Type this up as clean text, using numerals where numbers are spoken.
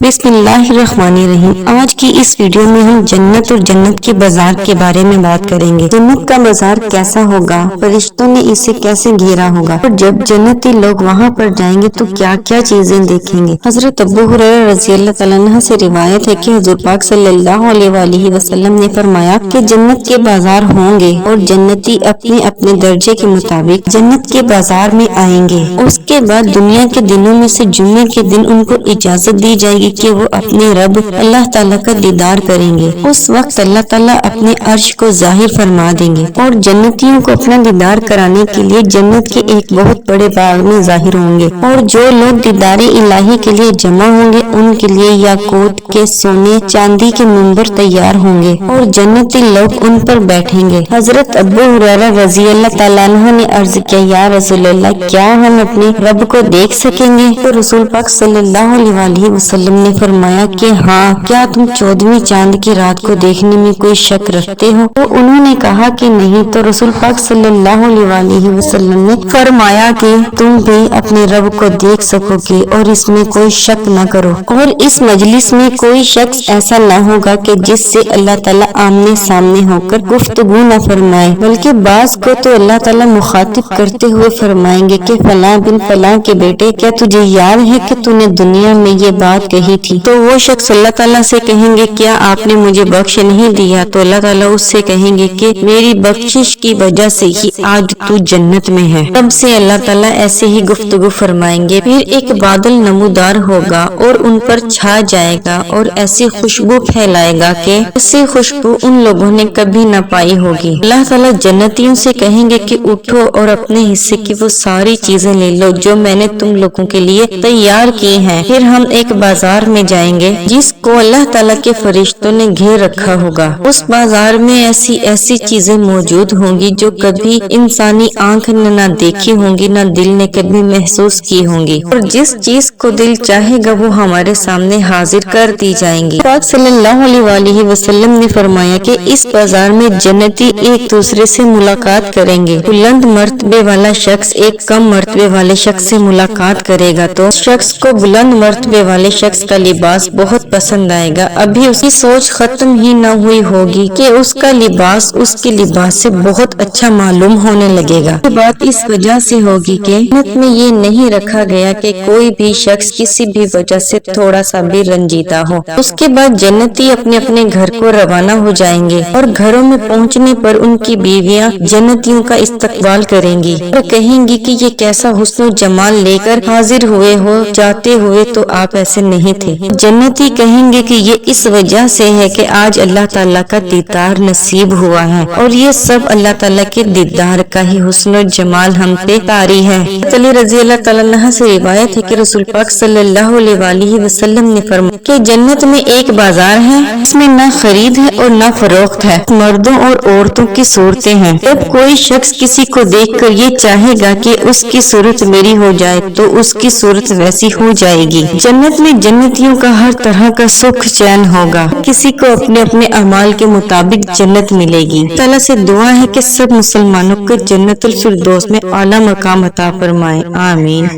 बिस्मिल्लाहिर्रहमानिर्रहीम। आज की इस वीडियो में हम जन्नत और जन्नत के बाजार के बारे में बात करेंगे। जन्नत का बाजार कैसा होगा, फरिश्तों ने इसे कैसे घेरा होगा और जब जन्नती लोग वहाँ पर जाएंगे तो क्या क्या चीजें देखेंगे। हजरत अबू हुरैरा रज़ियल्लाहु तआला अन्हु से रिवायत है कि हुज़ूर पाक सल्लल्लाहु अलैहि वसल्लम ने फरमाया कि जन्नत के बाजार होंगे और जन्नती अपने अपने दर्जे के मुताबिक जन्नत के बाजार में आएंगे। उसके बाद दुनिया के दिनों में से जुम्मे के दिन उनको इजाजत दी जाएगी कि वो अपने रब अल्लाह ताला का दीदार करेंगे। उस वक्त अल्लाह ताला अपने अर्श को जाहिर फरमा देंगे और जन्नतियों को अपना दीदार कराने के लिए जन्नत के एक बहुत बड़े बाग में जाहिर होंगे और जो लोग दीदार इलाही के लिए जमा होंगे उनके लिए याकूत के सोने चांदी के मिंबर तैयार होंगे और जन्नती लोग उन पर बैठेंगे। हजरत अबू हुरैरा रज़ियल्लाहु तआला अन्हु ने अर्ज किया, या रसूलल्लाह, क्या हम अपने रब को देख सकेंगे? तो रसूल पाक सल्लल्लाहु अलैहि वसल्लम ने फरमाया कि हाँ, क्या तुम 14वीं चांद की रात को देखने में कोई शक रखते हो? तो उन्होंने कहा कि नहीं। तो रसूल पाक सल्लल्लाहु अलैहि वसल्लम ने फरमाया कि तुम भी अपने रब को देख सकोगे और इसमें कोई शक न करो और इस मजलिस में कोई शख्स ऐसा न होगा कि जिससे अल्लाह ताला आमने सामने होकर गुफ्तगू न फरमाए, बल्कि बाज को तो अल्लाह ताला मुखातिब करते हुए फरमाएंगे कि फलां बिन फलां के बेटे, क्या तुझे याद है कि तूने दुनिया में ये बात कही थी? तो वो शख्स अल्लाह ताला से कहेंगे, क्या आपने मुझे बख्श नहीं दिया? तो अल्लाह ताला उससे कहेंगे कि मेरी बख्शिश की वजह से ही आज तू जन्नत में है। तब से अल्लाह ताला ऐसे ही गुफ्तगू फरमाएंगे। फिर एक बादल नमूदार होगा और उन पर छा जाएगा और ऐसी खुशबू फैलाएगा कि ऐसी खुशबू उन लोगों ने कभी न पाई होगी। अल्लाह ताला जन्नतियों से कहेंगे कि उठो और अपने हिस्से की वो सारी चीजें ले लो जो मैंने तुम लोगों के लिए तैयार की हैं। फिर हम एक बाजार में जाएंगे जिसको अल्लाह ताला के फरिश्तों ने घेर रखा होगा। उस बाजार में ऐसी ऐसी चीजें मौजूद होंगी जो कभी इंसानी आंख ने न देखी होंगी, न दिल ने कभी महसूस की होंगी और जिस चीज को दिल चाहेगा वो हमारे सामने हाजिर कर दी जाएंगी। पाक सल्लल्लाहु अलैहि वसल्लम ने फरमाया कि इस बाजार में जन्नती एक दूसरे से मुलाकात करेंगे। बुलंद मर्तबे वाला शख्स एक कम मर्तबे वाले शख्स से मुलाकात करेगा तो शख्स को बुलंद मर्तबे वाले शख्स का लिबास बहुत पसंद आएगा। अभी उसकी सोच खत्म ही न हुई होगी कि उसका लिबास उसके लिबास से बहुत अच्छा मालूम होने लगेगा। ये बात इस वजह से होगी कि जन्नत में ये नहीं रखा गया कि कोई भी शख्स किसी भी वजह से थोड़ा सा भी रंजीदा हो। उसके बाद जन्नती अपने अपने घर को रवाना हो जाएंगे और घरों में पहुंचने पर उनकी बीवियां जन्नतियों का इस्तकबाल करेंगी और कहेंगी कि ये कैसा हुस्न जमाल लेकर हाजिर हुए हो, जाते हुए तो आप ऐसे नहीं थे। जन्नती कहेंगे कि ये इस वजह से है कि आज अल्लाह ताला का दीदार नसीब हुआ है और ये सब अल्लाह ताला के दीदार का ही हुस्न और जमाल हम पे तारी है। अली रज़ियल्लाहु तआला अन्हु से रिवायत है कि रसूल पाक सल्लल्लाहु अलैहि वसल्लम ने फरमाया कि जन्नत में एक बाजार है, इसमें न खरीद है और न फरोख्त है, मर्दों और औरतों की सूरतें हैं। जब कोई शख्स किसी को देखकर ये चाहेगा कि उसकी सूरत मेरी हो जाए तो उसकी सूरत वैसी हो जाएगी। जन्नत में जन्नतियों का हर तरह का सुख चैन होगा। किसी को अपने अपने अमाल के मुताबिक जन्नत मिलेगी। ताला से दुआ है कि सब मुसलमानों को जन्नतुल फिरदौस में आला मकाम अता फरमाए। आमीन।